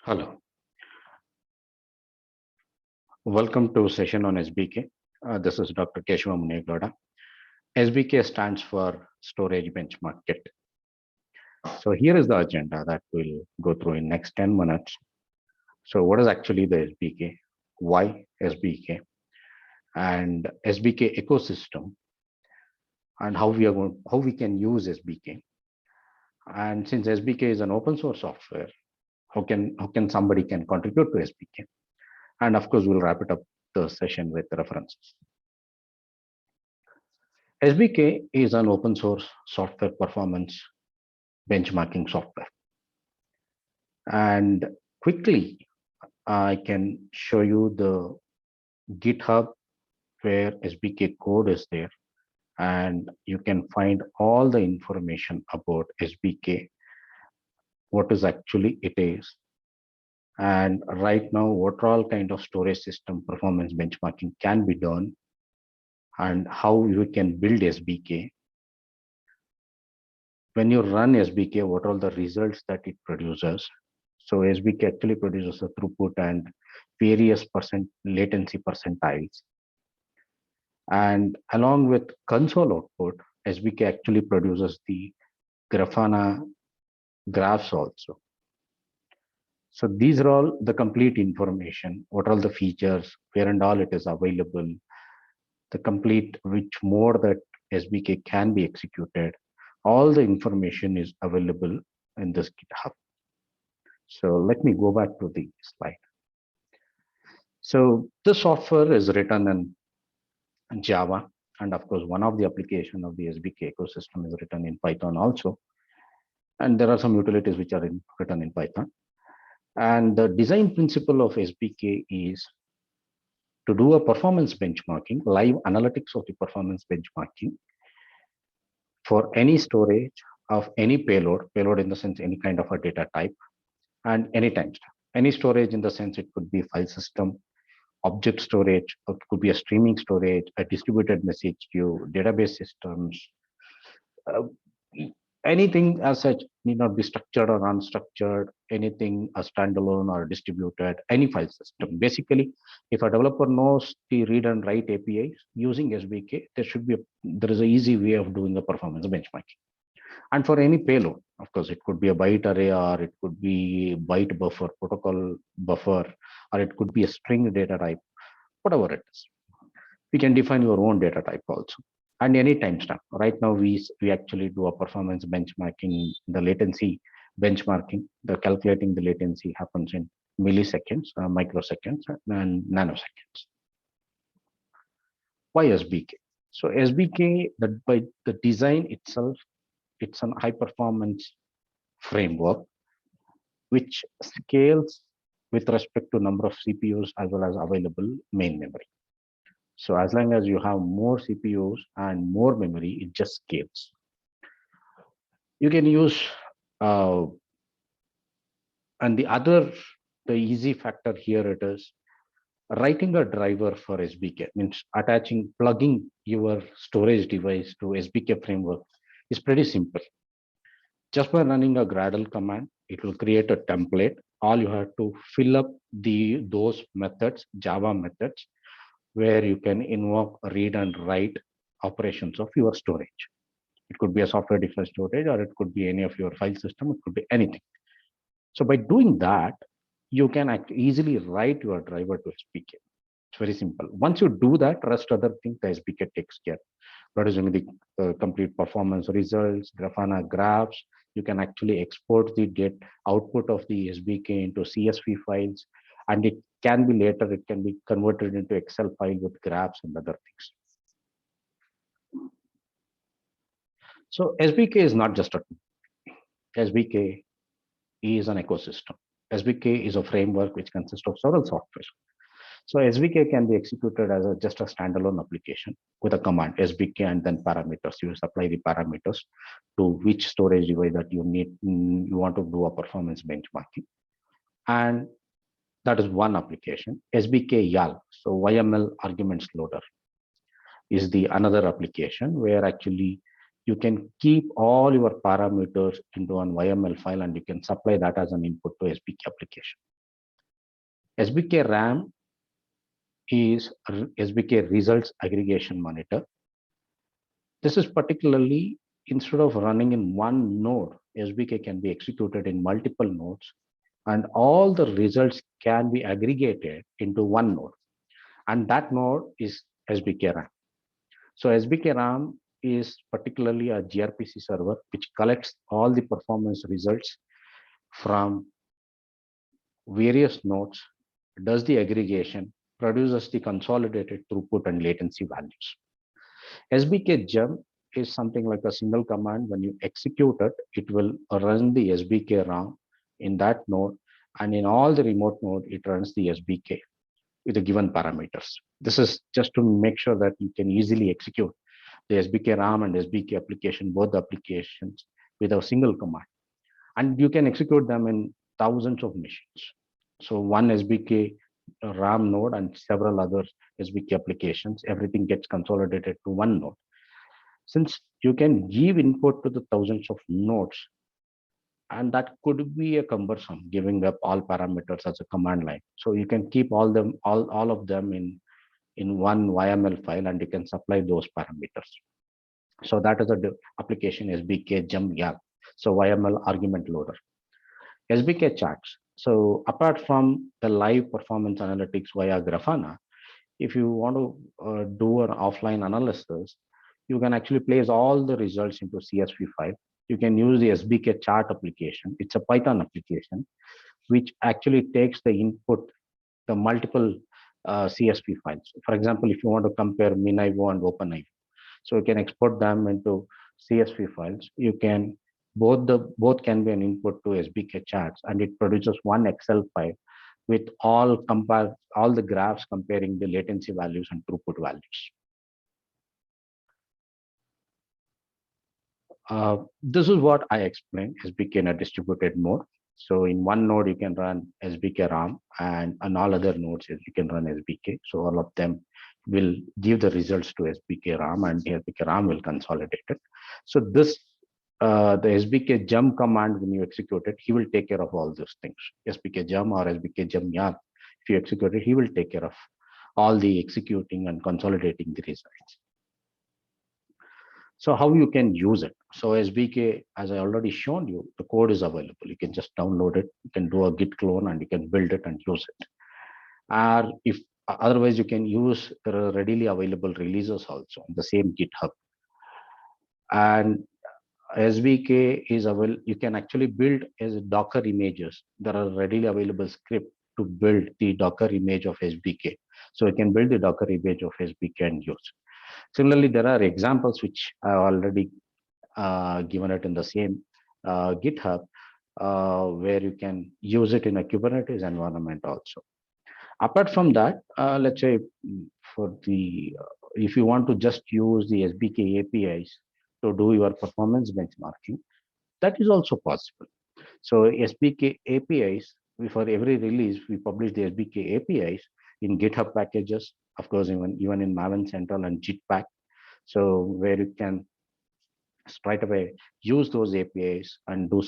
Hello, welcome to session on SBK. This is Dr. Keshava Munegowda. SBK stands for Storage Benchmark Kit. So here is the agenda that we'll go through in next 10 minutes. So what is actually the SBK? Why SBK? And SBK ecosystem and how we can use SBK. And since SBK is an open source software, how can somebody can contribute to SBK? And of course, we'll wrap it up the session with references. SBK is an open source software performance benchmarking software. And quickly, I can show you the GitHub where SBK code is there. And you can find all the information about SBK, what is actually it is. And right now, what all kind of storage system performance benchmarking can be done and how you can build SBK. When you run SBK, what are the results that it produces? So SBK actually produces a throughput and various latency percentiles. And along with console output, SBK actually produces the Grafana graphs also. So these are all the complete information, what are the features, where and all it is available, the complete which mode that SBK can be executed. All the information is available in this GitHub. So let me go back to the slide. So this software is written in Java. And of course, one of the application of the SBK ecosystem is written in Python also. And there are some utilities which are written in Python. And the design principle of SBK is to do a performance benchmarking, live analytics of the performance benchmarking for any storage of any payload in the sense any kind of a data type, and any timestamp. Any storage in the sense it could be file system, object storage, it could be a streaming storage, a distributed message queue, database systems, anything as such need not be structured or unstructured, anything a standalone or distributed, any file system. Basically, if a developer knows the read and write APIs using SBK, there is an easy way of doing the performance benchmarking. And for any payload, of course, it could be a byte array, or it could be byte buffer, protocol buffer, or it could be a string data type, whatever it is. We can define your own data type also. And any timestamp. Right now, we actually do a performance benchmarking, the latency benchmarking, the calculating the latency happens in milliseconds, microseconds, and nanoseconds. Why SBK? So SBK, by the design itself, it's a high performance framework which scales with respect to number of CPUs as well as available main memory. So as long as you have more CPUs and more memory, it just scales. You can use, and the easy factor here it is, writing a driver for SBK, means plugging your storage device to SBK framework is pretty simple. Just by running a Gradle command, it will create a template. All you have to fill up those methods, Java methods, where you can invoke read and write operations of your storage. It could be a software defined storage, or it could be any of your file system, it could be anything. So by doing that, you can easily write your driver to SBK. It's very simple. Once you do that, rest other things the SBK takes care. Producing the complete performance results, Grafana graphs, you can actually export the output of the SBK into CSV files, and it can be converted into Excel file with graphs and other things. So SBK is not just a tool. SBK is an ecosystem. SBK is a framework which consists of several software. So SBK can be executed as just a standalone application with a command SBK and then parameters. You supply the parameters to which storage device that you want to do a performance benchmarking. And that is one application. SBK YAL, so YML arguments loader, is the another application where actually you can keep all your parameters into an YML file and you can supply that as an input to SBK application. SBK RAM is SBK Results Aggregation Monitor. This is particularly, instead of running in one node, SBK can be executed in multiple nodes, and all the results can be aggregated into one node. And that node is SBK RAM. So SBK RAM is particularly a gRPC server which collects all the performance results from various nodes, does the aggregation, produces the consolidated throughput and latency values. SBK gem is something like a single command. When you execute it, it will run the SBK RAM in that node, and in all the remote node, it runs the SBK with the given parameters. This is just to make sure that you can easily execute the SBK RAM and SBK application, both the applications, with a single command. And you can execute them in thousands of machines. So one SBK RAM node and several other SBK applications, everything gets consolidated to one node. Since you can give input to the thousands of nodes, and that could be a cumbersome, giving up all parameters as a command line. So you can keep all of them in one YML file, and you can supply those parameters. So that is a application SBK gem YAG. So YML argument loader. SBK charts. So apart from the live performance analytics via Grafana, if you want to do an offline analysis, you can actually place all the results into CSV file. You can use the SBK chart application. It's a Python application, which actually takes the input, the multiple CSV files. For example, if you want to compare MinIO and OpenIO, so you can export them into CSV files. You can both can be an input to SBK charts, and it produces one Excel file with all the graphs comparing the latency values and throughput values. This is what I explained SBK in a distributed mode. So in one node, you can run SBK RAM, and on all other nodes, you can run SBK. So all of them will give the results to SBK RAM, and SBK RAM will consolidate it. So this, the SBK gem command, when you execute it, he will take care of all those things. SBK gem or SBK gem YAG, if you execute it, he will take care of all the executing and consolidating the results. So how you can use it? So SBK, as I already shown you, the code is available. You can just download it. You can do a Git clone, and you can build it and use it. Or if otherwise, you can use the readily available releases also on the same GitHub. And SBK is available. You can actually build as Docker images. There are readily available script to build the Docker image of SBK. So you can build the Docker image of SBK and use. Similarly, there are examples which I already given it in the same GitHub, where you can use it in a Kubernetes environment also. Apart from that, let's say for the if you want to just use the SBK APIs to do your performance benchmarking, that is also possible. So SBK APIs, for every release, we publish the SBK APIs in GitHub packages, of course, even in Maven Central and Jetpack. So where you can straight away use those APIs and do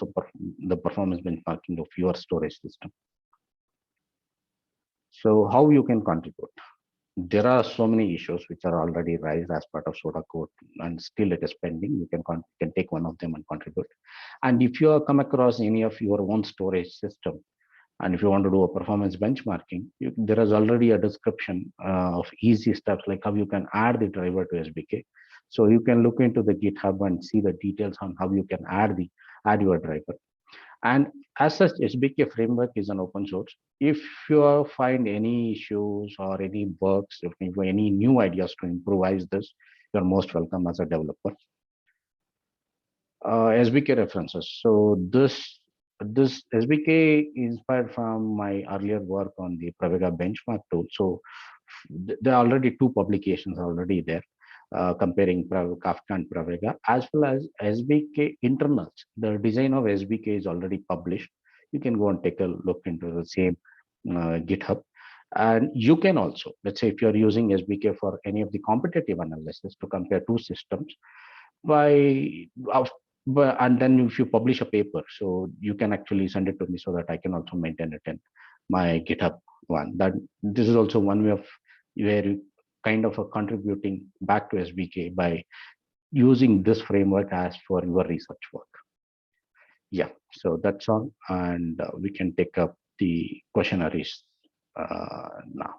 the performance benchmarking of your storage system. So how you can contribute? There are so many issues which are already raised as part of Soda code, and still it is pending. You can take one of them and contribute. And if you come across any of your own storage system, and if you want to do a performance benchmarking, there is already a description of easy steps like how you can add the driver to SBK. So you can look into the GitHub and see the details on how you can add your driver. And as such, SBK framework is an open source. If you find any issues or any bugs, if you have any new ideas to improvise this, you're most welcome as a developer. SBK references. So this SBK inspired from my earlier work on the Pravega benchmark tool. So there are already two publications already there. Comparing Kafka and Pravega, as well as SBK internals. The design of SBK is already published. You can go and take a look into the same GitHub. And you can also, let's say if you're using SBK for any of the competitive analysis to compare two systems, and then if you publish a paper, so you can actually send it to me so that I can also maintain it in my GitHub one. That this is also one way of where you kind of contributing back to SBK by using this framework as for your research work. Yeah, so that's all, and we can take up the questionnaires now.